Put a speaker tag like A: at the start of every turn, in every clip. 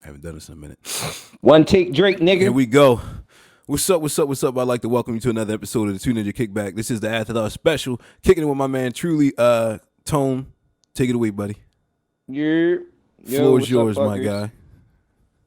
A: Haven't done this in a minute.
B: One take Drake, nigga.
A: Here we go. What's up? What's up? What's up? I'd like to welcome you to another episode of the Two Ninja Kickback. This is the Afterthought Special. Kicking it with my man, Truly. Tone, take it away, buddy. Floor is yours, my guy.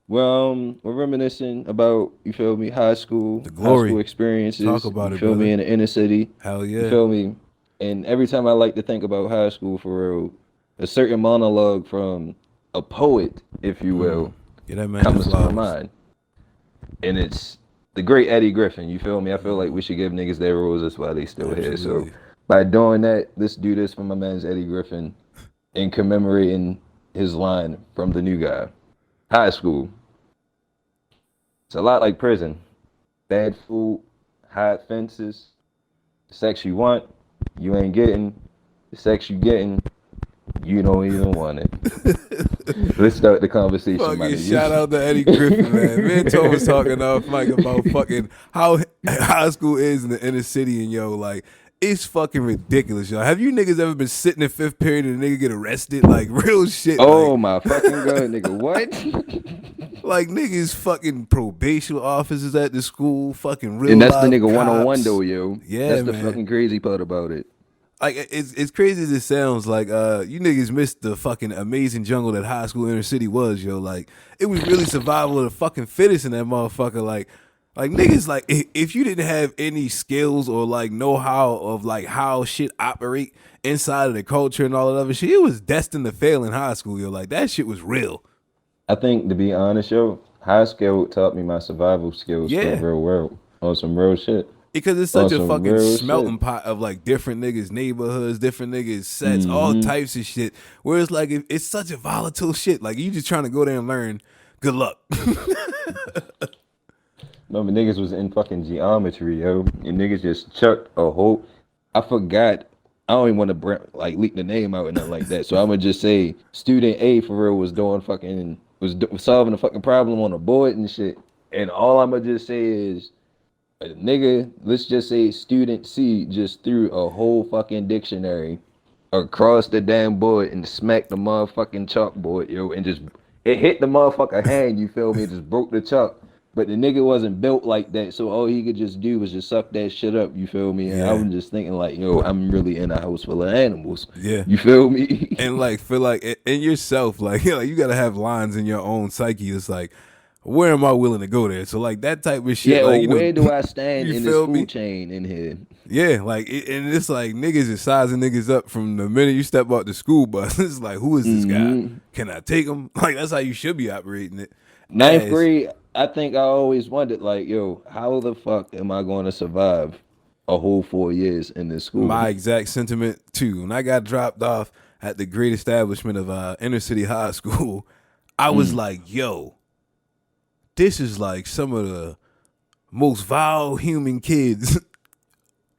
B: Well, we're reminiscing about, you feel me, high school,
A: The glory.
B: high school experiences.
A: Talk about
B: you
A: it,
B: feel
A: brother.
B: me, in the inner city.
A: Hell
B: You
A: yeah.
B: feel me? And every time I like to think about high school, for real, a certain monologue from a poet, if you will,
A: Yeah, that man
B: comes
A: is
B: to my
A: flowers.
B: mind. And it's the great Eddie Griffin, you feel me? I feel like we should give niggas their roses while they still here. So
A: Absolutely.
B: by doing that, let's do this for my man's Eddie Griffin in commemorating his line from the new guy. High school. It's a lot like prison. Bad food, high fences, the sex you want, you ain't getting. The sex you getting, you don't even want it. Let's start the conversation, my
A: Fucking
B: nigga.
A: shout out to Eddie Griffin, man. Me and Tom was talking off mic about fucking how high school is in the inner city, and yo, like, it's fucking ridiculous, yo. Have you niggas ever been sitting in fifth period and a nigga get arrested? Like, real shit.
B: Oh my fucking god, nigga, what?
A: Like niggas fucking probation officers at the school, fucking real
B: And that's the
A: live
B: nigga one-on-one
A: cops.
B: though, yo.
A: Yeah,
B: That's the
A: man.
B: fucking crazy part about it.
A: Like it's crazy as it sounds. Like you niggas missed the fucking amazing jungle that high school inner city was, yo. Like it was really survival of the fucking fittest in that motherfucker. Like niggas, like if you didn't have any skills or like know-how of like how shit operate inside of the culture and all that other shit, it was destined to fail in high school, yo. Like that shit was real.
B: I think, to be honest, yo, high school taught me my survival skills for
A: Yeah.
B: the real world on some real shit.
A: Because it's such a
B: Awesome,
A: fucking
B: real
A: smelting
B: shit.
A: pot of like different niggas' neighborhoods, different niggas' sets, all
B: Mm-hmm.
A: types of shit. Whereas like it's such a volatile shit. Like you just trying to go there and learn. Good luck.
B: Remember, niggas was in fucking geometry, yo, and niggas just chucked a whole. I forgot. I don't even want to like leak the name out and nothing like that. So I'm gonna just say, student A for real was doing fucking was solving a fucking problem on a board and shit. And all I'm gonna just say is, a nigga, let's just say student C just threw a whole fucking dictionary across the damn board and smacked the motherfucking chalkboard, yo, and just it hit the motherfucker hand, you feel me? It just broke the chalk. But the nigga wasn't built like that, so all he could just do was just suck that shit up, you feel me? And I
A: Yeah.
B: was just thinking like, yo, I'm really in a house full of animals.
A: Yeah.
B: You feel me?
A: And like feel like in yourself, like, you gotta have lines in your own psyche. It's like, where am I willing to go there? So like that type of shit.
B: Yeah,
A: like,
B: or
A: you know,
B: where do I stand
A: you
B: in this
A: feel
B: food
A: me?
B: chain in here?
A: Yeah, like and it's like niggas is sizing niggas up from the minute you step out the school bus. It's like, who is this guy? Can I take him? Like that's how you should be operating it.
B: Ninth
A: As-
B: grade, I think I always wondered, like, yo, how the fuck am I going to survive a whole 4 years in this school?
A: My exact sentiment too. When I got dropped off at the great establishment of inner city high school, I was like, yo, this is like some of the most vile human kids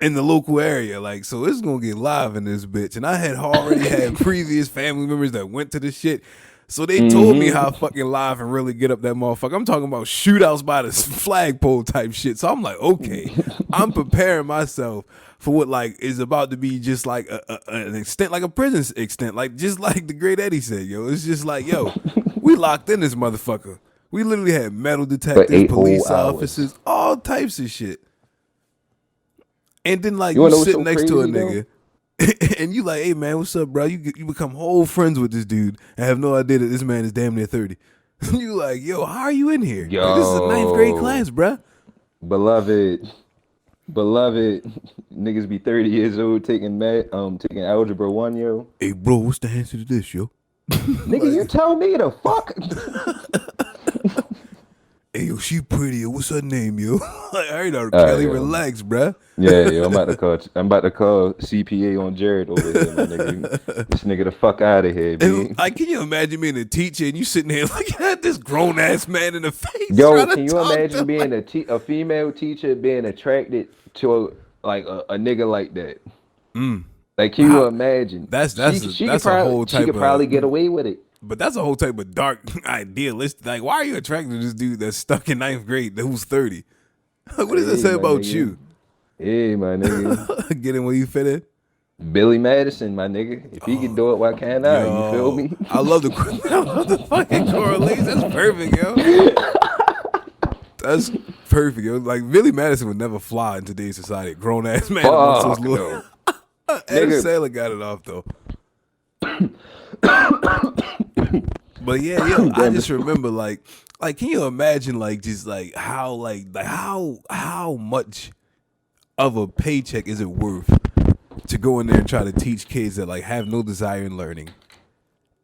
A: in the local area. Like, so it's gonna get live in this bitch. And I had already had previous family members that went to the shit. So they told me how fucking live and really get up that motherfucker. I'm talking about shootouts by the flagpole type shit. So I'm like, okay, I'm preparing myself for what like is about to be just like an extent, like a prison extent, like just like the great Eddie said, yo. It's just like, yo, we locked in this motherfucker. We literally had metal detectors,
B: 8 whole
A: police
B: hours.
A: officers, all types of shit. And then like
B: You
A: you,
B: wanna know what's
A: sit
B: so
A: next to a
B: crazy, though?
A: nigga. And you like, hey man, what's up, bro? You become whole friends with this dude and have no idea that this man is damn near 30. You like, yo, how are you in here? Like, this is a ninth grade
B: Yo.
A: class, bro.
B: Beloved, niggas be 30 years old taking taking algebra 1, yo.
A: Hey, bro, what's the answer to this, yo?
B: Nigga, you tell me the fuck?
A: Hey, yo, she pretty. Yo, what's her name, yo? Like, all right, Kelly,
B: yo.
A: relax, bro.
B: Yeah, yo, I'm about to call CPA on Jared over here, my nigga. This nigga the fuck out of here, B.
A: And, like, can you imagine being a teacher and you sitting here looking at this grown ass man in the face?
B: Yo,
A: trying to
B: can you
A: talk to
B: imagine
A: him?
B: being a female teacher being attracted to a nigga like that? Like, can you imagine?
A: That's
B: she
A: that's
B: could
A: a
B: probably,
A: whole
B: she
A: type
B: could
A: of
B: probably get away with it.
A: But that's a whole type of dark idealist. Like, why are you attracted to this dude that's stuck in ninth grade who's 30? What does that
B: Hey,
A: say
B: my
A: about
B: nigga.
A: you?
B: Hey, my nigga.
A: Get in where you fit in?
B: Billy Madison, my nigga. If he can do it, why can't I? You feel me?
A: I love the I love the fucking correlations. That's perfect, yo. That's perfect, yo. Like Billy Madison would never fly in today's society. Grown ass man amongst
B: Fuck
A: those little.
B: no.
A: Adam
B: Nigga.
A: Sandler got it off though. But yeah, yo, I just remember like, can you imagine like just like how much of a paycheck is it worth to go in there and try to teach kids that like have no desire in learning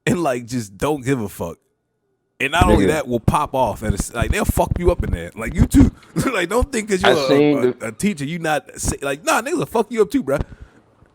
A: and like just don't give a fuck. And not only
B: Nigga.
A: that, will pop off and it's like they'll fuck you up in there. Like you too. Like don't think because you're a teacher, you not like nah, niggas will fuck you up too, bruh.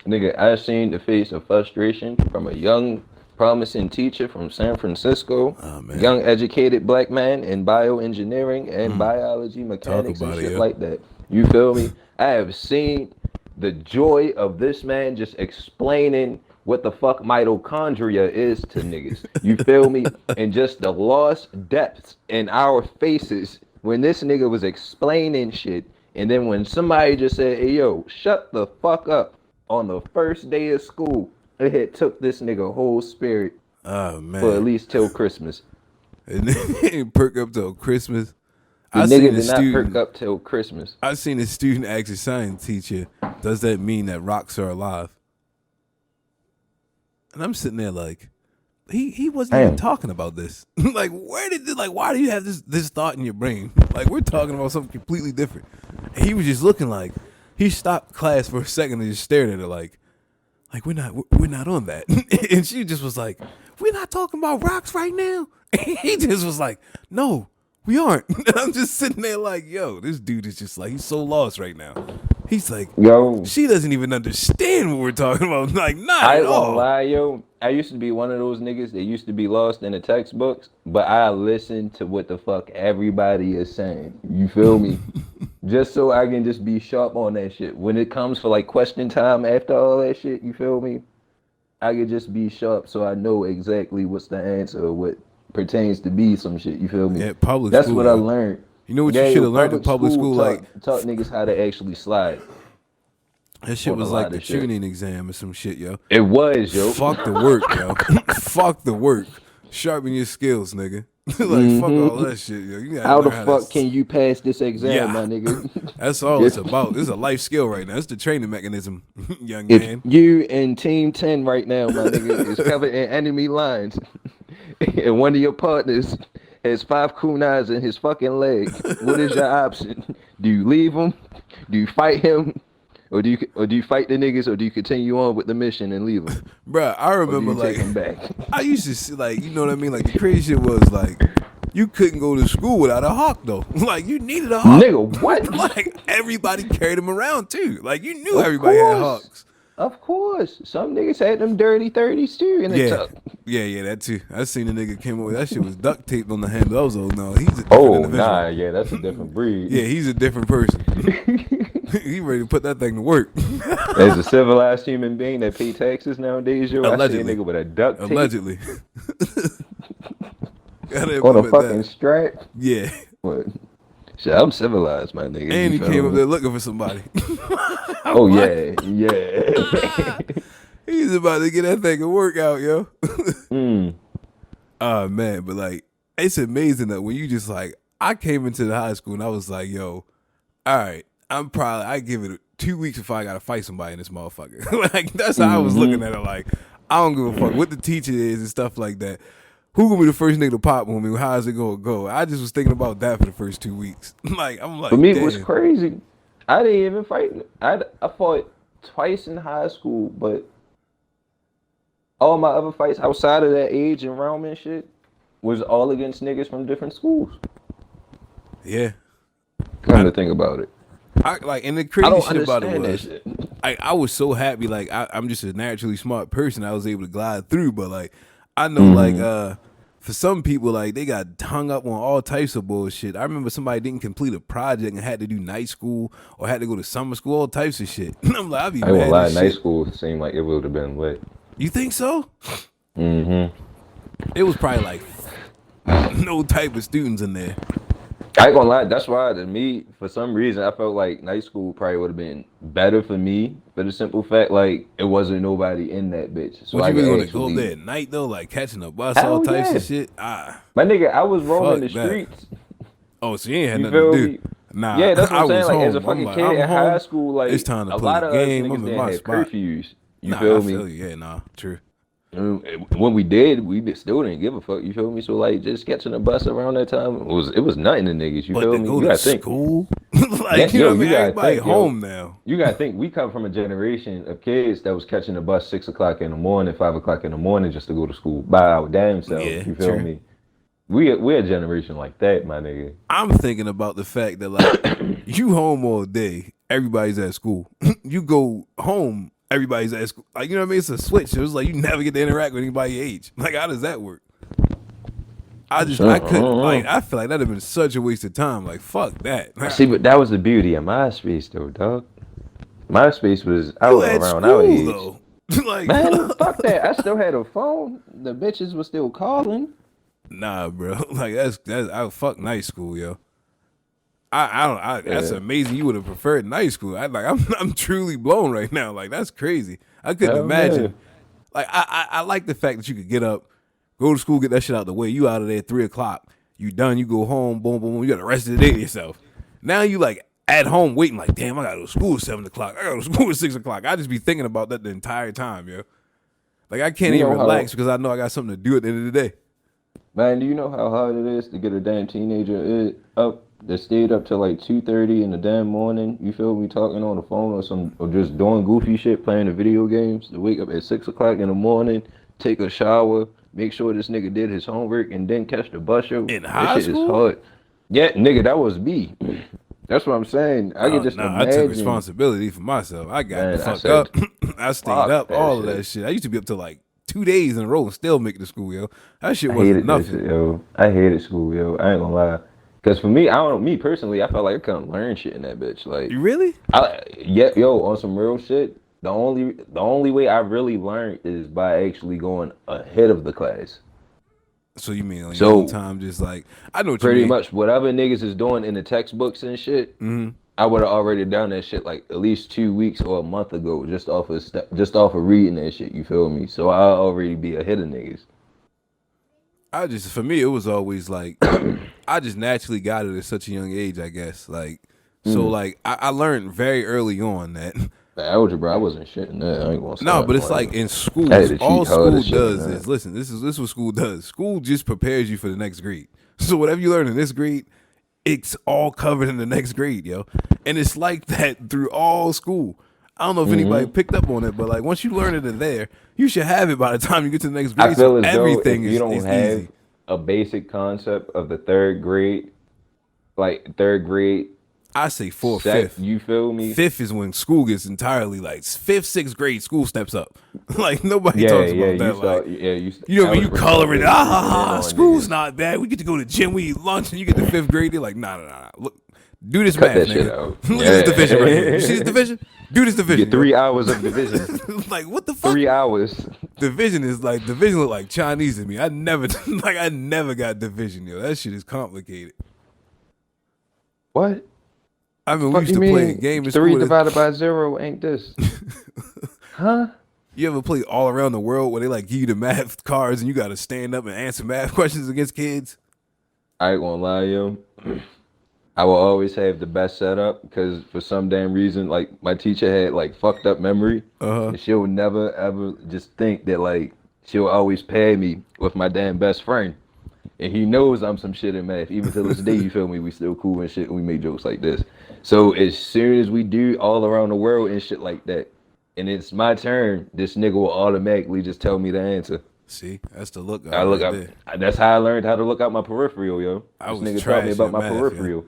B: Nigga, I seen the face of frustration from a young, promising teacher from San Francisco.
A: Oh, man.
B: Young, educated black man in bioengineering and biology, mechanics, and shit like that. You feel me? I have seen the joy of this man just explaining what the fuck mitochondria is to niggas. You feel me? And just the lost depths in our faces when this nigga was explaining shit. And then when somebody just said, hey, yo, shut the fuck up on the first day of school, it had took this nigga whole spirit
A: Oh man.
B: for at least till Christmas.
A: And then perk up till Christmas.
B: The nigga did not perk up till Christmas.
A: I seen a student ask a science teacher, does that mean that rocks are alive? And I'm sitting there like, he wasn't even talking about this. Like, why do you have this thought in your brain? Like, we're talking about something completely different. And he was just looking like, he stopped class for a second and just stared at her like we're not on that. And she just was like, we're not talking about rocks right now. And he just was like, no, we aren't. And I'm just sitting there like, yo, this dude is just like, he's so lost right now. He's like,
B: yo,
A: she doesn't even understand what we're talking about. Like, not
B: I
A: at
B: ain't
A: all.
B: gonna lie, yo. I used to be one of those niggas that used to be lost in the textbooks, but I listen to what the fuck everybody is saying. You feel me? Just so I can just be sharp on that shit. When it comes for like question time after all that shit, you feel me? I could just be sharp so I know exactly what's the answer or what pertains to be some shit. You feel me?
A: Yeah, public
B: That's
A: school,
B: what I learned.
A: You know what you should have learned in public school?
B: Taught niggas how to actually slide.
A: That shit
B: on
A: was
B: a
A: like
B: lot
A: the
B: of shit.
A: tuning exam or some shit, yo.
B: It was, yo.
A: Fuck the work, yo. Fuck the work. Sharpen your skills, nigga. Like, fuck all that shit, yo. You gotta
B: How the
A: learn
B: fuck can you pass this exam,
A: Yeah.
B: my nigga?
A: That's all it's about. It's a life skill right now. It's the training mechanism, young
B: If
A: man.
B: you in Team 10 right now, my nigga, is covered in enemy lines, and one of your partners has 5 kunais in his fucking leg, what is your option? Do you leave him? Do you fight him? Or do you fight the niggas, or do you continue on with the mission and leave them?
A: Bruh, I
B: Or do
A: remember
B: you take
A: like
B: them back?
A: I used to see, like, you know what I mean? Like the crazy shit was like you couldn't go to school without a hawk though. Like you needed a hawk.
B: Nigga, what?
A: Like everybody carried them around too. Like you knew
B: Of
A: everybody had
B: course.
A: hawks.
B: Of course. Some niggas had them dirty 30s too in the
A: Yeah.
B: tuck.
A: Yeah, that too. I seen a nigga came over. That shit was duct taped on the handle. I was like, no, he's a different
B: Oh,
A: individual.
B: nah, yeah, that's a different breed.
A: Yeah, he's a different person. He ready to put that thing to work.
B: As a civilized human being that pay taxes nowadays, yo,
A: Allegedly.
B: I see a nigga with a duct tape
A: Allegedly. Gotta
B: on a
A: implement
B: fucking
A: that.
B: strap.
A: Yeah.
B: What? Shit, I'm civilized, my nigga.
A: And
B: you
A: he
B: feel
A: came up
B: me?
A: there looking for somebody.
B: Oh, yeah.
A: He's about to get that thing to work out, yo.
B: Mm.
A: Oh man, but like it's amazing that when you just like I came into the high school and I was like, yo, all right, I give it 2 weeks before I gotta fight somebody in this motherfucker. Like that's how I was looking at it. Like I don't give a fuck what the teacher is and stuff like that. Who gonna be the first nigga to pop on me? How is it gonna go? I just was thinking about that for the first 2 weeks. Like I'm like,
B: For me,
A: damn.
B: it was crazy. I didn't even fight. I fought twice in high school, but all my other fights outside of that age and realm and shit was all against niggas from different schools.
A: Yeah.
B: Come to think about it.
A: I like, and the
B: I
A: crazy
B: don't
A: shit about it
B: understand that
A: was,
B: shit.
A: I was so happy. Like, I'm just a naturally smart person. I was able to glide through, but like, I know, like, for some people, like, they got hung up on all types of bullshit. I remember somebody didn't complete a project and had to do night school or had to go to summer school, all types of shit. I'm like, I'd be
B: I ain't
A: mad
B: gonna lie,
A: as
B: night
A: shit.
B: school seemed like it would have been lit.
A: You think so?
B: Mm-hmm.
A: It was probably like no type of students in there.
B: I ain't gonna lie, that's why to me, for some reason, I felt like night school probably would have been better for me for the simple fact like it wasn't nobody in that bitch. So
A: Would
B: I
A: you
B: could
A: really want to go up
B: actually
A: there at night though, like catching a bus, all
B: hell
A: types of
B: yeah.
A: shit? Ah,
B: My nigga, I was roaming
A: fuck
B: the
A: that.
B: streets.
A: Oh, so you ain't had
B: You
A: nothing to
B: feel
A: do.
B: me?
A: Nah,
B: Yeah, that's what
A: I
B: I'm saying.
A: was
B: Like as a
A: home. I'm
B: fucking
A: like,
B: kid
A: I'm
B: in high
A: home.
B: school,
A: It's
B: like
A: time to
B: a
A: play
B: lot
A: the
B: of us
A: game.
B: niggas
A: I'm in
B: didn't
A: my
B: have
A: spot.
B: curfews. You
A: Nah, I
B: feel me?
A: feel you. Yeah, nah, true.
B: When we did, still didn't give a fuck. You feel me? So like, just catching a bus around that time it was nothing to niggas. You
A: But
B: feel
A: to
B: me?
A: go
B: You
A: to
B: gotta think.
A: school,
B: Yeah,
A: like you know
B: yo,
A: what I
B: you
A: mean?
B: gotta
A: Everybody
B: think, yo.
A: home now.
B: You gotta think. We come from a generation of kids that was catching the bus 6 o'clock in the morning, 5 o'clock in the morning, just to go to school by our damn selves.
A: Yeah,
B: You feel
A: true.
B: me? We're a generation like that, my nigga.
A: I'm thinking about the fact that like you home all day, everybody's at school. You go home, everybody's at school. Like you know what I mean? It's a switch. It's like you never get to interact with anybody your age. Like how does that work? I couldn't like I feel like that'd have been such a waste of time. Like fuck that.
B: See, but that was the beauty of MySpace, though, dog. MySpace was
A: You
B: out
A: at
B: around our
A: school
B: age.
A: though. Like
B: Man, fuck that. I still had a phone. The bitches were still calling.
A: nah, bro. Like that's I fuck night school, yo. I don't. That's
B: Yeah.
A: amazing. You would have preferred night school. I'm truly blown right now. Like that's crazy. I couldn't
B: Hell yeah.
A: imagine. Like I like the fact that you could get up, go to school, get that shit out the way. You out of there at 3 o'clock. You done. You go home. Boom, boom, boom. You got the rest of the day to yourself. Now you like at home waiting. Like damn, I got to go to school at 7 o'clock. I got to go to school at 6 o'clock. I just be thinking about that the entire time, yo. Like I can't
B: You
A: even
B: know how,
A: relax because I know I got something to do at the end of the day.
B: man, do you know how hard it is to get a damn teenager up that stayed up till like 2:30 in the damn morning? You feel me talking on the phone or just doing goofy shit, playing the video games, to wake up at 6 o'clock in the morning, take a shower, make sure this nigga did his homework, and then catch the bus show.
A: In
B: That
A: high
B: shit is
A: school?
B: hard. Yeah, nigga, that was me. That's what I'm saying. I can just
A: Nah, I took
B: imagine.
A: responsibility for myself. I got
B: Man,
A: the
B: I
A: fuck
B: said,
A: up. I stayed
B: fuck
A: up,
B: that
A: all of
B: shit.
A: that shit. I used to be up to like 2 days in a row and still make it to school, yo. That shit
B: I
A: wasn't
B: hated that
A: nothing.
B: shit, yo. I hated school, yo. I ain't gonna lie. Cause for me, I don't know, me personally, I felt like I couldn't learn shit in that bitch. Like,
A: You really?
B: yeah, yo, on some real shit. The only way I really learned is by actually going ahead of the class.
A: So you mean on your own
B: So
A: time, just like I know what you
B: pretty
A: mean.
B: much whatever niggas is doing in the textbooks and shit, I would have already done that shit like at least 2 weeks or a month ago, just off of reading that shit. You feel me? So I'll already be ahead of niggas.
A: For me, it was always like I just naturally got it at such a young age, I guess. Like, so like I learned very early on that.
B: The algebra, I wasn't shitting that. I ain't gonna say
A: No,
B: that
A: but it's
B: for
A: like
B: you.
A: in school,
B: I had to cheat
A: all
B: hard
A: school
B: as shit in
A: does
B: that.
A: is listen. This is what school does. School just prepares you for the next grade. So whatever you learn in this grade, it's all covered in the next grade, yo. And it's like that through all school. I don't know if anybody picked up on it, but like once you learn it in there, you should have it by the time you get to the next
B: I
A: grade.
B: feel
A: So
B: as though if
A: everything
B: you don't
A: is
B: have
A: easy.
B: a basic concept of the third grade, like third grade
A: I say fourth,
B: set,
A: fifth.
B: you feel me?
A: Fifth is when school gets entirely like fifth, sixth grade. School steps up. Like nobody
B: Yeah,
A: talks
B: yeah,
A: about
B: you
A: that.
B: start,
A: Like
B: yeah,
A: you know what I mean? You
B: algebra
A: color
B: start
A: it.
B: really
A: Ah
B: kicking in
A: ha ha.
B: on
A: School's
B: niggas.
A: not bad. We get to go to gym. We eat lunch, and you get to fifth grade. They're like, nah. Look, do this
B: Cut
A: math,
B: that shit
A: nigga.
B: out.
A: Look at this
B: Yeah.
A: division right here. You see this division? Do this division.
B: Get 3 hours of division.
A: yo. Like what the fuck?
B: 3 hours.
A: Division look like Chinese to me. I never got division, yo. That shit is complicated.
B: What?
A: I mean, we
B: Fuck
A: used
B: you
A: to play a
B: mean?
A: game in
B: 3
A: school.
B: divided by 0 ain't this? Huh?
A: You ever play All Around the World where they like give you the math cards and you got to stand up and answer math questions against kids?
B: I ain't gonna lie, yo. I will always have the best setup because for some damn reason, like my teacher had like fucked up memory, and she'll never ever just think that like she'll always pair me with my damn best friend, and he knows I'm some shit in math. Even to this day, you feel me? We still cool and shit, and we make jokes like this. So as soon as we do all around the world and shit like that, and it's my turn, this nigga will automatically just tell me the answer.
A: See, that's the look.
B: I look
A: right
B: up.
A: there.
B: That's how I learned how to look out my peripheral, yo.
A: I
B: This
A: was
B: nigga taught
A: trash
B: me about
A: at
B: my
A: math, yo.
B: peripheral.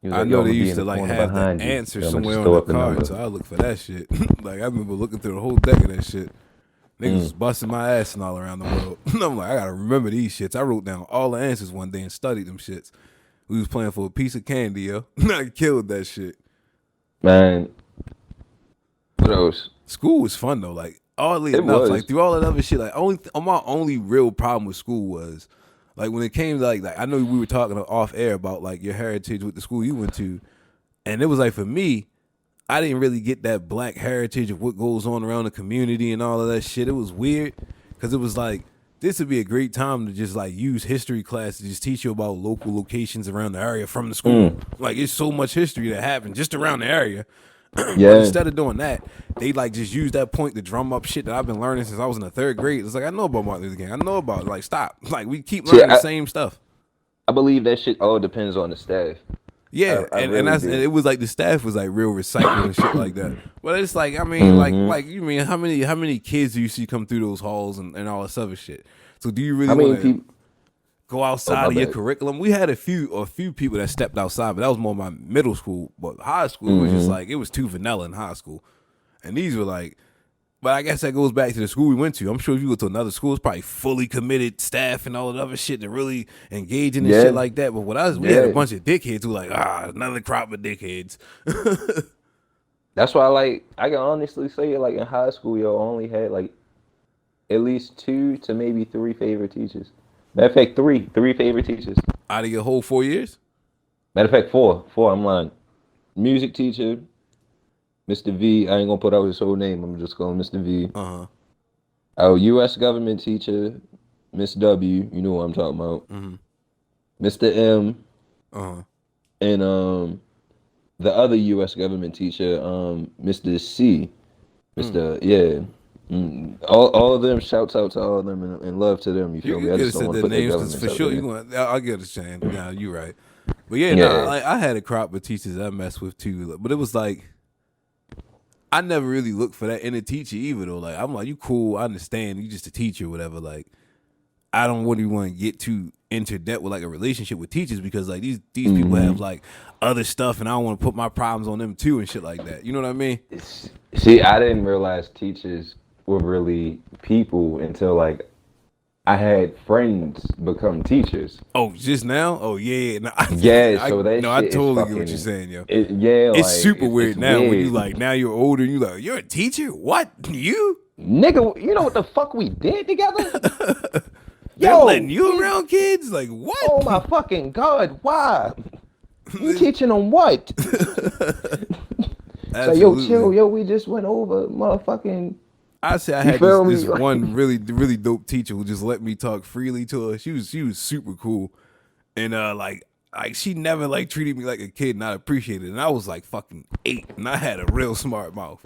B: He was
A: I
B: like,
A: know
B: yo,
A: they
B: I'ma be
A: used
B: in
A: to
B: the
A: like
B: corner
A: have the
B: behind you.
A: answer
B: I'ma
A: somewhere
B: just
A: on
B: throw
A: the
B: up the
A: card,
B: number.
A: so I look for that shit. Like I remember looking through the whole deck of that shit. Niggas was busting my ass and all around the world. I'm like, I gotta remember these shits. I wrote down all the answers one day and studied them shits. We was playing for a piece of candy, yo. I killed that shit.
B: Man, what else?
A: School was fun though. Like oddly
B: It
A: enough,
B: was.
A: like through all that other shit, like my only real problem with school was Like when it came to like I know we were talking off air about like your heritage with the school you went to, and it was like for me, I didn't really get that black heritage of what goes on around the community and all of that shit. It was weird because it was like this would be a great time to just like use history class to just teach you about local locations around the area from the school. Like it's so much history that happened just around the area. But instead of doing that, they like just use that point to drum up shit that I've been learning since I was in the 3rd grade. It's like I know about Martin Luther King. I know about it. Like stop. Like we keep learning the same stuff.
B: I believe that shit all depends on the staff.
A: Yeah, and it was like the staff was like real recycling and shit like that. But it's like I mean, like you mean how many kids do you see come through those halls and all this other shit? So do you really want to go outside of your curriculum? We had a few people that stepped outside, but that was more my middle school. But high school was just like it was too vanilla in high school, and these were like. But I guess that goes back to the school we went to. I'm sure if you go to another school, it's probably fully committed staff and all that other shit that really engaging in shit like that. But what we had a bunch of dickheads who like, another crop of dickheads.
B: That's why I can honestly say like in high school, yo, I only had like at least 2 to maybe 3 favorite teachers. Matter of fact, three favorite teachers.
A: Out of your whole 4 years?
B: Matter of fact, 4, I'm lying. Music teacher, Mr. V, I ain't gonna put out his whole name. I'm just calling Mr. V. Our U.S. government teacher, Miss W. You know what I'm talking about. Mr. M. And the other U.S. government teacher, Mr. C. Mr. All of them. Shouts out to all of them and love to them. You feel me? I just don't want to put their governments
A: for sure. I'll get a chance. Nah, you're right. But I had a crop of teachers I messed with too. But it was like. I never really looked for that in a teacher either though. Like I'm like, you cool, I understand, you just a teacher or whatever. Like I don't really want to get too into depth with like a relationship with teachers because like these people have like other stuff and I don't want to put my problems on them too and shit like that. You know what I mean?
B: See, I didn't realize teachers were really people until like I had friends become teachers.
A: Oh, just now? Oh yeah. No,
B: so that
A: I totally get what you're saying, yo.
B: It's
A: super weird now weird. When you like now you're older and you like, you're a teacher? What? You?
B: Nigga, you know what the fuck we did together?
A: They're letting you around kids? Like what?
B: Oh my fucking God, why? You teaching them what? So yo, chill, yo, we just went over motherfucking
A: I say I had this one really dope teacher who just let me talk freely to her. She was super cool, and like she never like treated me like a kid, and I appreciated it. And I was like fucking 8, and I had a real smart mouth.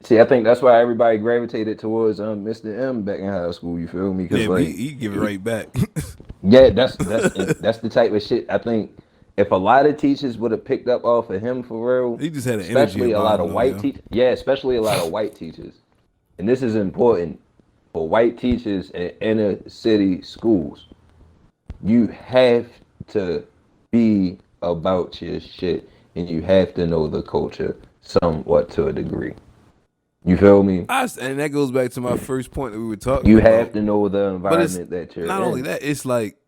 B: See, I think that's why everybody gravitated towards Mr. M back in high school. You feel me?
A: Yeah, like, he give it right back.
B: Yeah, that's the type of shit I think. If a lot of teachers would have picked up off of him for real,
A: he just had an
B: especially
A: energy
B: a lot of white teachers. Yeah, especially a lot of white teachers. And this is important for white teachers in inner city schools. You have to be about your shit and you have to know the culture somewhat to a degree. You feel me?
A: And that goes back to my first point that we were talking about.
B: You have to know the environment that you're in.
A: Not only that, it's like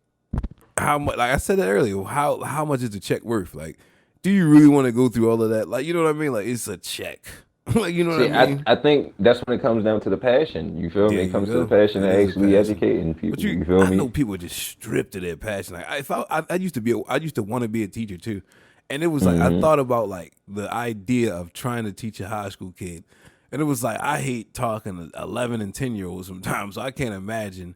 A: how much, like I said that earlier, how much is the check worth? Like, do you really want to go through all of that? Like, you know what I mean? Like, it's a check. Like, you know what I mean?
B: I think that's when it comes down to the passion. You feel me? It comes to the passion of actually educating people. You feel me?
A: I know people just stripped to their passion. Like I used to want to be a teacher too, and it was like I thought about like the idea of trying to teach a high school kid, and it was like I hate talking to 11 and 10-year-olds sometimes. So I can't imagine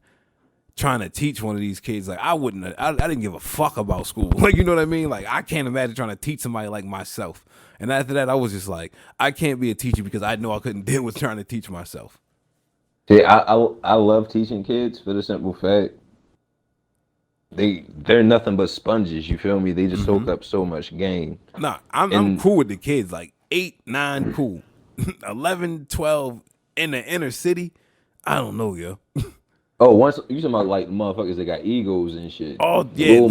A: trying to teach one of these kids. Like I didn't give a fuck about school. Like, you know what I mean? Like I can't imagine trying to teach somebody like myself. And after that, I was just like, I can't be a teacher because I know I couldn't deal with trying to teach myself.
B: See, I love teaching kids for the simple fact they're nothing but sponges. You feel me? They just soak up so much game.
A: Nah, I'm cool with the kids. Like 8, 9, cool. 11, 12 in the inner city. I don't know, yo.
B: Oh, once you talking about like motherfuckers that got egos and shit.
A: Oh yeah,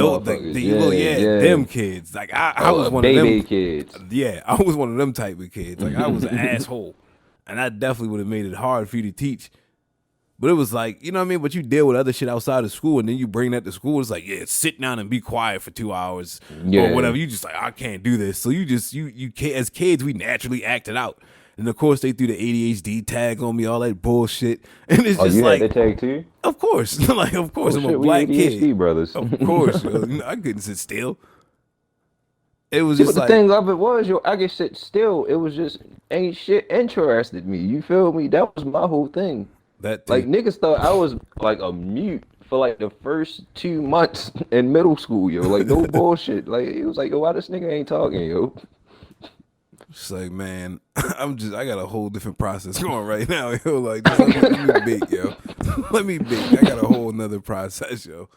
A: them kids. Like I was one of them
B: kids.
A: Yeah, I was one of them type of kids. Like I was an asshole, and I definitely would have made it hard for you to teach. But it was like, you know what I mean? But you deal with other shit outside of school, and then you bring that to school. It's like, yeah, sit down and be quiet for 2 hours or whatever. You just like, I can't do this. So you can't. As kids, we naturally acted out. And of course, they threw the ADHD tag on me, all that bullshit. And it's
B: Oh,
A: just
B: you had that
A: like,
B: tag too?
A: of course, like, of course,
B: Oh
A: I'm a
B: shit, we
A: black
B: ADHD
A: kid.
B: brothers.
A: Of course, yo. I couldn't sit still. It was
B: See, but
A: just
B: the
A: like
B: thing of it was, yo, I get shit still. It was just ain't shit interested me. You feel me? That was my whole thing.
A: that
B: Like
A: too.
B: niggas thought I was like a mute for like the first 2 months in middle school, yo. Like no bullshit. Like it was like, yo, why this nigga ain't talking, yo?
A: It's like, man, I got a whole different process going right now, yo. Like, just let me bake, yo. Let me bake. I got a whole nother process, yo.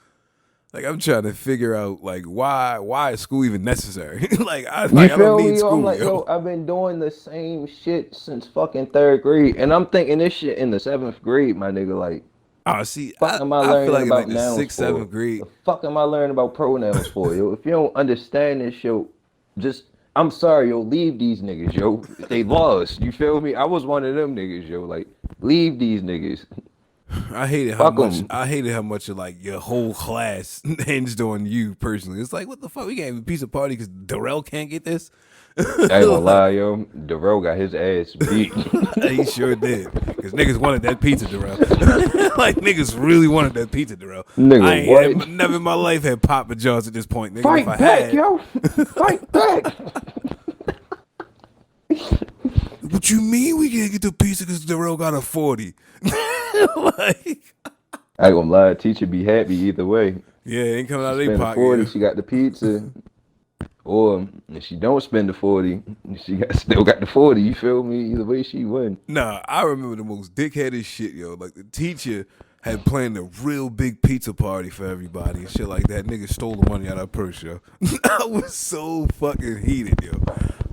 A: Like, I'm trying to figure out, like, why is school even necessary?
B: You
A: I don't
B: feel me,
A: need
B: yo? I'm
A: school,
B: like,
A: yo.
B: yo, I've been doing the same shit since fucking third grade, and I'm thinking this shit in the seventh grade, my nigga. Like,
A: Oh, see,
B: fuck am I
A: I feel
B: learning
A: like in like
B: about
A: the
B: nouns
A: sixth,
B: for?
A: seventh grade.
B: The fuck am I learning about pronouns for, yo? If you don't understand this, yo, just I'm sorry, yo, leave these niggas, yo. They lost. You feel me? I was one of them niggas, yo. Like, leave these niggas. Fuck them.
A: I hated how much of like your whole class hinged on you personally. It's like, what the fuck? We can't have a pizza party because Darrell can't get this.
B: I ain't gonna
A: Like,
B: lie, yo. Darrell got his ass beat.
A: he sure did. Because niggas wanted that pizza, Darrell. Like, niggas really wanted that pizza, Darrell. I
B: Nigga,
A: ain't
B: what?
A: never in my life had Papa John's at this point, nigga. And if I
B: Fight back,
A: had,
B: yo. Fight back.
A: what you mean we can't get the pizza because Darrell got a 40? Like,
B: I ain't gonna lie, teacher be happy either way.
A: yeah, it ain't coming out
B: She
A: of their
B: spend the
A: pocket.
B: 40,
A: Yeah.
B: she got the pizza. Or if she don't spend the 40, still got the 40. You feel me? Either way, she win.
A: Nah, I remember the most dickheaded shit, yo. Like, the teacher had planned a real big pizza party for everybody and shit like that. Nigga stole the money out of her purse, yo. I was so fucking heated, yo.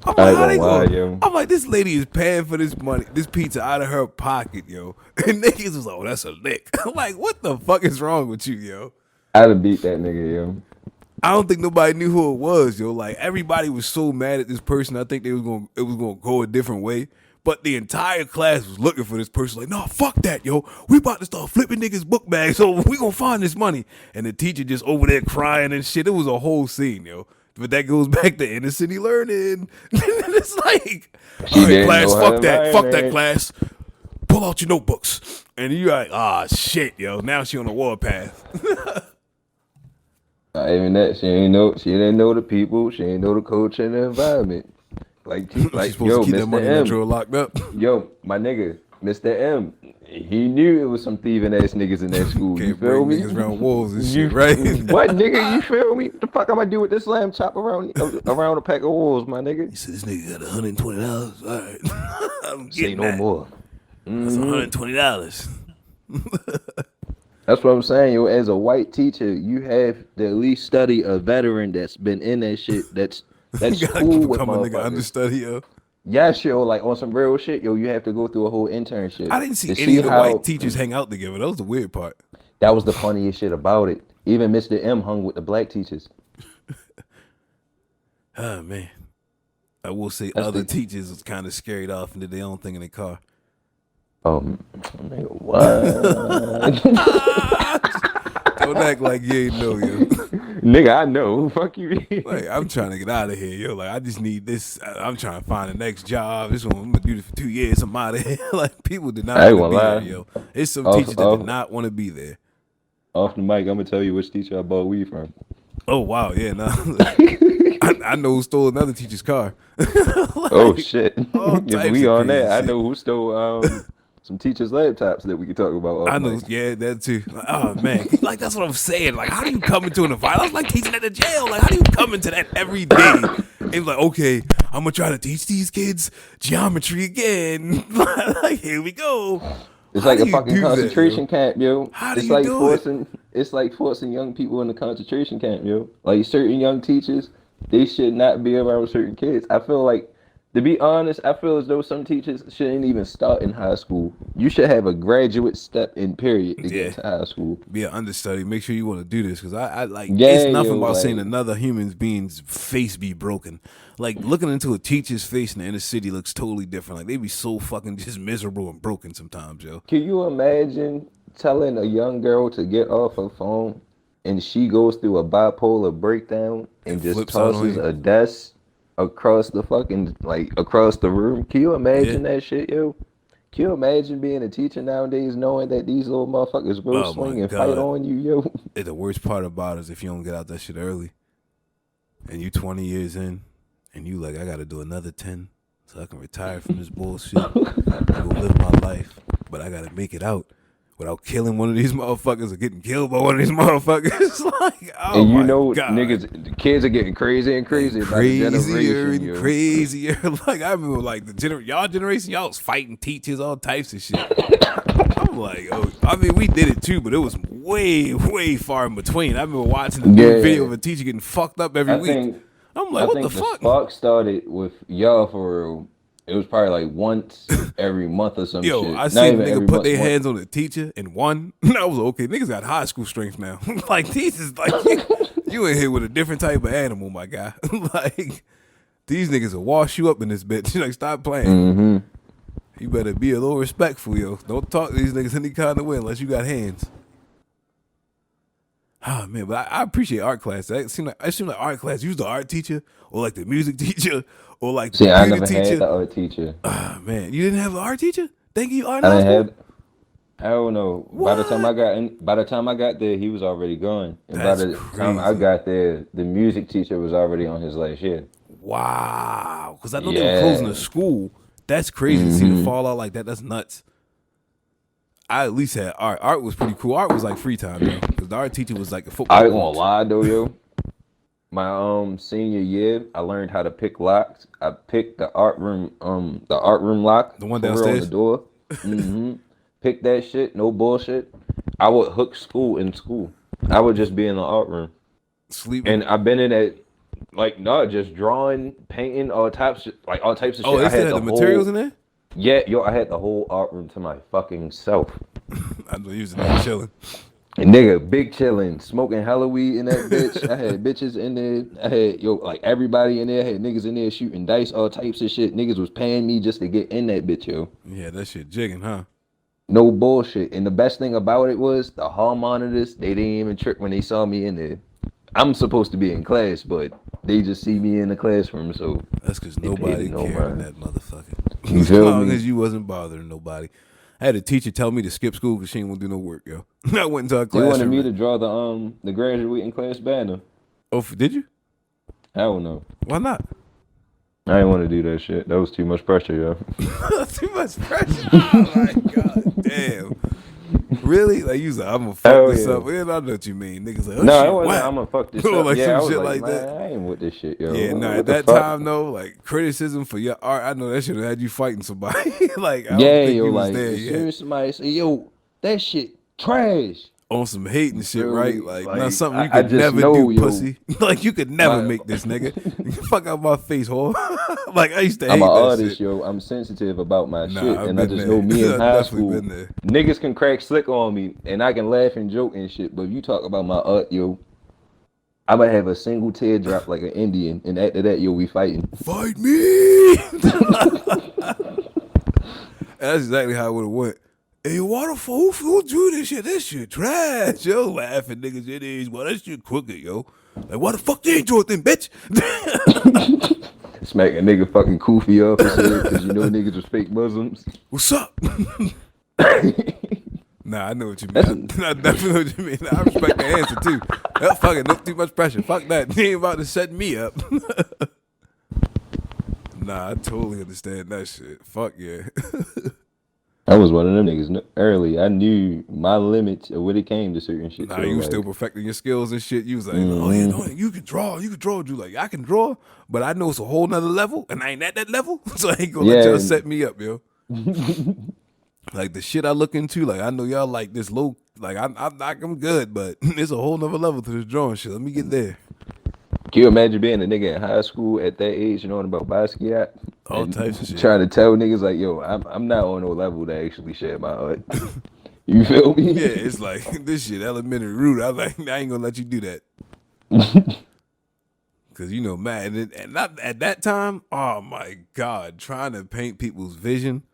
A: I'm
B: I
A: like,
B: ain't
A: how they
B: gonna lie,
A: going?
B: yo.
A: I'm like, this lady is paying for this money, this pizza out of her pocket, yo. And niggas was like, oh, that's a lick. I'm like, what the fuck is wrong with you, yo?
B: I'd have beat that nigga, yo.
A: I don't think nobody knew who it was, yo. Like, everybody was so mad at this person. I think it was gonna go a different way. But the entire class was looking for this person. Like, no, fuck that, yo. We about to start flipping niggas' book bags, so we gonna find this money. And the teacher just over there crying and shit. It was a whole scene, yo. But that goes back to inner city learning. It's like,
B: She
A: all right,
B: didn't
A: class,
B: know how
A: fuck
B: to
A: that,
B: learn
A: fuck that
B: it.
A: class. Pull out your notebooks. And you like, ah, shit, yo. Now she on the warpath.
B: Not even that. She didn't know the people. She didn't know the culture and the environment. Like,
A: She's supposed
B: yo,
A: to keep that
B: Mr.
A: money in that
B: M.
A: drawer locked up.
B: Yo, my nigga, Mr. M. He knew it was some thieving ass niggas in that school. You
A: Can't
B: feel
A: bring
B: me?
A: niggas around walls and
B: You
A: shit, right?
B: what, nigga? You feel me? What the fuck I'm gonna do with this lamb chop around a pack of wolves, my nigga?
A: He said, this nigga got $120. All right. I'm
B: Say
A: getting
B: no
A: that.
B: more.
A: That's $120.
B: That's what I'm saying, yo. As a white teacher, you have to at least study a veteran that's been in that shit. That's
A: You gotta
B: cool with
A: become a nigga
B: motherfuckers.
A: understudy, yo.
B: Yes, yo, like on some real shit, yo. You have to go through a whole internship.
A: I didn't see
B: to
A: any of the
B: how-
A: white teachers hang out together. That was the weird part.
B: That was the funniest shit about it. Even Mr. M hung with the black teachers.
A: Oh, man. I will say
B: That's
A: other
B: the-
A: teachers was kind of scared off and did their own thing in the car.
B: Nigga, what?
A: Don't act like you ain't know, yo.
B: Nigga, I know. Fuck you.
A: Like, I'm trying to get out of here, yo. Like, I just need this. I'm trying to find the next job. This one, I'm gonna do this for 2 years. I'm out of here. Like, people did not
B: I ain't
A: want to be
B: gonna
A: there,
B: lie.
A: yo. It's some
B: Off-
A: teachers that
B: off-
A: did not want to be there.
B: Off the mic, I'm gonna tell you which teacher I bought weed from.
A: Oh, wow. Yeah, no. I know who stole another teacher's car.
B: Oh shit!
A: all
B: If
A: types
B: we
A: of
B: on
A: crazy
B: that, I
A: shit.
B: know who stole some teachers' laptops that we can talk about. Off
A: I know,
B: mic.
A: yeah, that too. Like, oh man, like that's what I'm saying. Like, how do you come into an environment? I was like teaching at the jail. Like, how do you come into that every day? And like, okay, I'm gonna try to teach these kids geometry again. Like, here we go.
B: It's
A: How
B: like
A: do
B: a
A: you
B: fucking
A: do that,
B: concentration
A: yo?
B: camp, yo.
A: How do
B: It's
A: you
B: like
A: do it?
B: forcing. It's like forcing young people in the concentration camp, yo. Like certain young teachers, they should not be around certain kids. I feel like, to be honest, I feel as though some teachers shouldn't even start in high school. You should have a graduate step in period to
A: Yeah.
B: get into high school.
A: Be an understudy. Make sure you want to do this because I like.
B: Yeah,
A: it's nothing
B: yo,
A: about
B: like-
A: seeing another human being's face be broken. Like looking into a teacher's face in the inner city looks totally different. Like they be so fucking just miserable and broken sometimes, yo.
B: Can you imagine telling a young girl to get off her phone and she goes through a bipolar breakdown and just
A: flips out on
B: tosses
A: you.
B: a desk across the fucking like across the room. Can you imagine that shit, yo? Can you imagine being a teacher nowadays knowing that these little motherfuckers will
A: Oh my
B: swing and fight
A: God.
B: on you, yo?
A: And the worst part about it is if you don't get out that shit early and you 20 years in and you like, I got to do another 10 so I can retire from this bullshit and go live my life. But I got to make it out without killing one of these motherfuckers or getting killed by one of these motherfuckers. Like, oh
B: And you
A: my
B: know,
A: God.
B: niggas, the kids are getting crazy and crazy about the
A: Crazier
B: generation,
A: and
B: yo.
A: crazier. Like, I remember, like, y'all generation, y'all was fighting teachers, all types of shit. I'm like, oh, I mean, we did it too, but it was way, way far in between. I remember watching the new video of a teacher getting fucked up every week. I'm like, what the fuck?
B: Spark started with y'all for real. It was probably like once every month or some shit.
A: I seen a nigga put their hands on a teacher and won. I was like, okay, niggas got high school strength now. Like, teachers, like, you in here with a different type of animal, my guy. Like, these niggas will wash you up in this bitch. Like, stop playing.
B: Mm-hmm.
A: You better be a little respectful, yo. Don't talk to these niggas any kind of way unless you got hands. Ah, man, but I appreciate art class. It seemed like art class, you was the art teacher or like the music teacher or like the
B: I
A: computer
B: never
A: teacher.
B: had the art teacher.
A: Ah, man, you didn't have an art teacher? Thank you, art.
B: I didn't have. I don't know.
A: What?
B: By the time I got there, he was already gone. And
A: That's
B: by the time I
A: crazy.
B: got there, the music teacher was already on his last year.
A: Wow, because I know they were closing the school. That's crazy to see the fallout like that. That's nuts. I at least had art. Art was pretty cool. Art was like free time, though, because the art teacher was like a football
B: I ain't gonna
A: coach.
B: lie though, yo. My senior year, I learned how to pick locks. I picked the art room lock.
A: The one
B: for real
A: downstairs?
B: on the door. Pick that shit, no bullshit. I would hook school in school. I would just be in the art room.
A: Sleeping.
B: And I've been in it, like, not just drawing, painting, all types of shit.
A: Oh, they
B: I
A: still had the materials in there?
B: Yeah, yo, I had the whole art room to my fucking self.
A: I know you was in there chilling.
B: And nigga, big chillin', smoking hella weed in that bitch. I had bitches in there. I had, like everybody in there. I had niggas in there shooting dice, all types of shit. Niggas was paying me just to get in that bitch, yo.
A: Yeah, that shit jigging, huh?
B: No bullshit. And the best thing about it was the hall monitors, they didn't even trip when they saw me in there. I'm supposed to be in class, but they just see me in the classroom, so.
A: That's because nobody
B: no
A: cared in
B: mind.
A: that motherfucker.
B: You
A: As
B: feel
A: long
B: me?
A: as you wasn't bothering nobody. I had a teacher tell me to skip school because she didn't want to do no work, yo. I went into her
B: They
A: classroom.
B: wanted me to draw the graduating class banner.
A: Oh, did you?
B: I don't know.
A: Why not?
B: I didn't want to do that shit. That was too much pressure, yo.
A: Too much pressure. Oh my god, damn. Really? Like you was like, I'm gonna fuck
B: Hell
A: this
B: yeah.
A: up. Yeah, I know what you mean. Niggas like, oh,
B: No,
A: shit,
B: it wasn't.
A: whack.
B: I'm gonna fuck this
A: Or
B: up.
A: like
B: Yeah,
A: some
B: I was
A: shit
B: like,
A: like
B: man,
A: that.
B: I ain't with this shit, yo.
A: Yeah, nah,
B: What
A: at
B: the
A: that
B: fuck?
A: time though, like criticism for your art, I know that should have had you fighting somebody. Like, I don't
B: Yeah,
A: think
B: yo,
A: you was
B: like
A: there
B: as
A: yet.
B: soon as somebody say, yo, that shit trash.
A: On some hating shit,
B: Feel
A: right?
B: me?
A: Like,
B: Like,
A: not something you
B: I
A: could
B: just
A: never
B: know,
A: do,
B: yo.
A: pussy. Like, you could never
B: My-
A: make this, nigga. Fuck out my face, whore. Like, I used to hate
B: I'm an
A: that
B: artist,
A: shit.
B: yo. I'm sensitive about my
A: Nah,
B: shit,
A: I've
B: and I
A: been
B: just
A: there.
B: know me in
A: I've
B: high
A: definitely
B: school,
A: been there.
B: niggas can crack slick on me, and I can laugh and joke and shit. But if you talk about my art, yo, I'ma have a single teardrop like an Indian, and after that, yo, we fighting.
A: Fight me. That's exactly how it would have went. Hey, who drew this shit? This shit trash, yo. Laughing niggas it is. Well, that shit crooked, yo. Like, why the fuck you ain't draw it then, bitch?
B: Smack a nigga fucking Kufi up and shit, because you know niggas was fake Muslims.
A: What's up? Nah, I know what you mean. I definitely know what you mean. I respect the answer too. Hell, fucking no too much pressure. Fuck that. He ain't about to set me up. Nah, I totally understand that shit. Fuck yeah.
B: I was one of them niggas early. I knew my limits of when it came to certain shit.
A: Nah,
B: so,
A: you was
B: like,
A: still perfecting your skills and shit. You was like, oh yeah, no, you can draw. You like, I can draw, but I know it's a whole nother level, and I ain't at that level, so I ain't gonna let
B: Yeah,
A: y'all
B: and-
A: set me up, yo. Like the shit I look into, like I know y'all like this low, like I'm good, but it's a whole nother level to this drawing shit. Let me get there.
B: Can you imagine being a nigga in high school at that age, knowing about Basquiat?
A: All
B: and
A: types of shit.
B: Trying to tell niggas like, yo, I'm not on no level to actually share my art. You feel me?
A: Yeah, it's like this shit elementary rude. I like I ain't gonna let you do that. Cause you know, man, and not at that time. Oh my god, trying to paint people's vision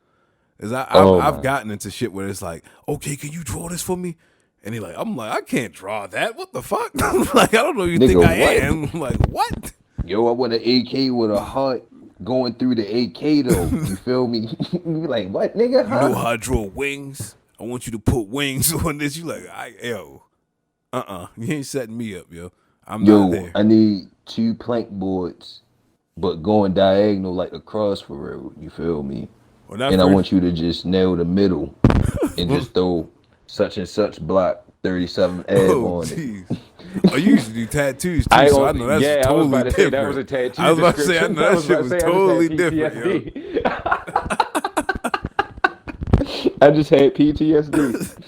A: is I've gotten into shit where it's like, okay, can you draw this for me? And I'm like, I can't draw that. What the fuck? Like, I don't know who you
B: Nigga,
A: think I
B: what?
A: am. I'm like, what?
B: Yo, I want an AK with a heart going through the AK though. You feel me? You be like, what, nigga?
A: You know
B: Huh?
A: how I draw wings? I want you to put wings on this. You like, you ain't setting me up, yo. I'm not
B: Yo,
A: there.
B: I need 2 plank boards, but going diagonal like a cross for real. You feel me?
A: When I
B: And I
A: first,
B: want you to just nail the middle and
A: oh,
B: just throw such and such block 37 Ave on it.
A: jeez. Oh, you used to do tattoos too,
B: I
A: so I
B: don't,
A: know that's
B: yeah, I was
A: totally
B: about to say that was
A: different.
B: a
A: I
B: tattoo
A: was about to say, I
B: description.
A: know
B: I
A: that
B: was
A: shit
B: about to
A: was
B: say I just had
A: totally different, yo.
B: PTSD. I just had PTSD.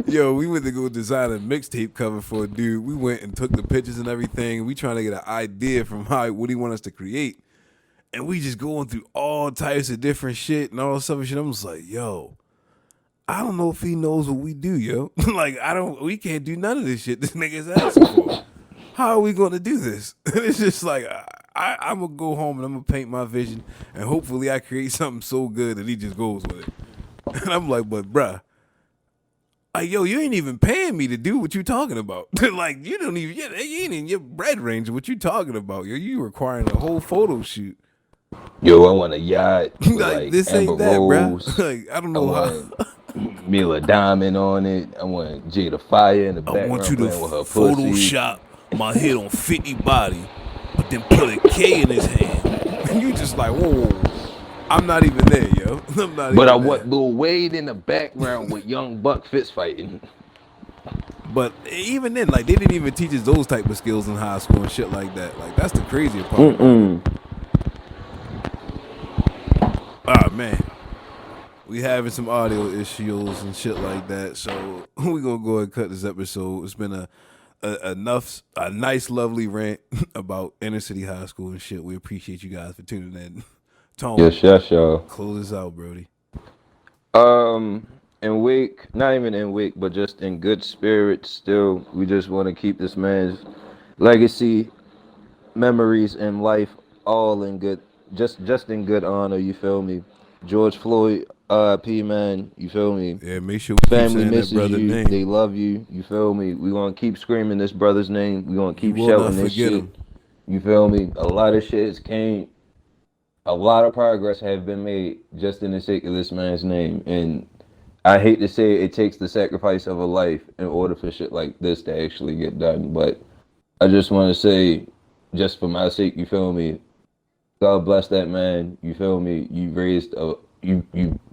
A: Yo, we went to go design a mixtape cover for a dude. We went and took the pictures and everything. We trying to get an idea from what he want us to create. And we just going through all types of different shit and all this other shit. I'm just like, yo, I don't know if he knows what we do, yo. Like, we can't do none of this shit this nigga's asking for. How are we going to do this? It's just like, I'm going to go home and I'm going to paint my vision and hopefully I create something so good that he just goes with it. And I'm like, but bruh, like, yo, you ain't even paying me to do what you talking about. Like, you don't even, you ain't in your bread range of what you talking about, yo. You requiring a whole photo shoot.
B: Yo, I want a yacht with
A: Like,
B: like
A: this
B: Amber
A: ain't that, bruh.
B: Rose.
A: Like, I don't
B: I
A: know how.
B: want Mila Diamond on it. I want Jada Fire in the
A: I want you
B: background
A: to
B: playing with her pussy.
A: Photoshop my head on 50 body, but then put a K in his hand. And you just like, whoa. I'm not even there, yo. I'm not
B: But I
A: even there.
B: want Lil Wade in the background with Young Buck fist fighting.
A: But even then, like, they didn't even teach us those type of skills in high school and shit like that. Like, that's the crazier part about it.
B: Mm-mm.
A: Ah, man. We having some audio issues and shit like that, so we gonna go ahead and cut this episode. It's been a nice, lovely rant about inner city high school and shit. We appreciate you guys for tuning in. Tone,
B: Yes, y'all.
A: close this out, Brody.
B: Um, in week, not even in week, but just in good spirits. Still, we just want to keep this man's legacy, memories, and life all in good, just in good honor. You feel me? George Floyd, P man. You feel me?
A: Yeah, make sure we keep
B: Family
A: saying that
B: misses
A: brother
B: you.
A: name.
B: They love you. You feel me? We gonna keep screaming this brother's name. We gonna
A: You
B: keep
A: will not
B: shouting this
A: forget
B: shit.
A: him.
B: You feel me? A lot of shit has came. A lot of progress have been made just in the sake of this man's name, and I hate to say it takes the sacrifice of a life in order for shit like this to actually get done. But I just want to say, just for my sake, you feel me? God bless that man. You feel me? You've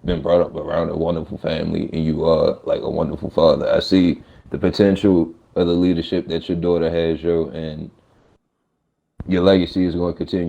B: been brought up around a wonderful family, and you are like a wonderful father. I see the potential of the leadership that your daughter has, yo, and your legacy is going to continue.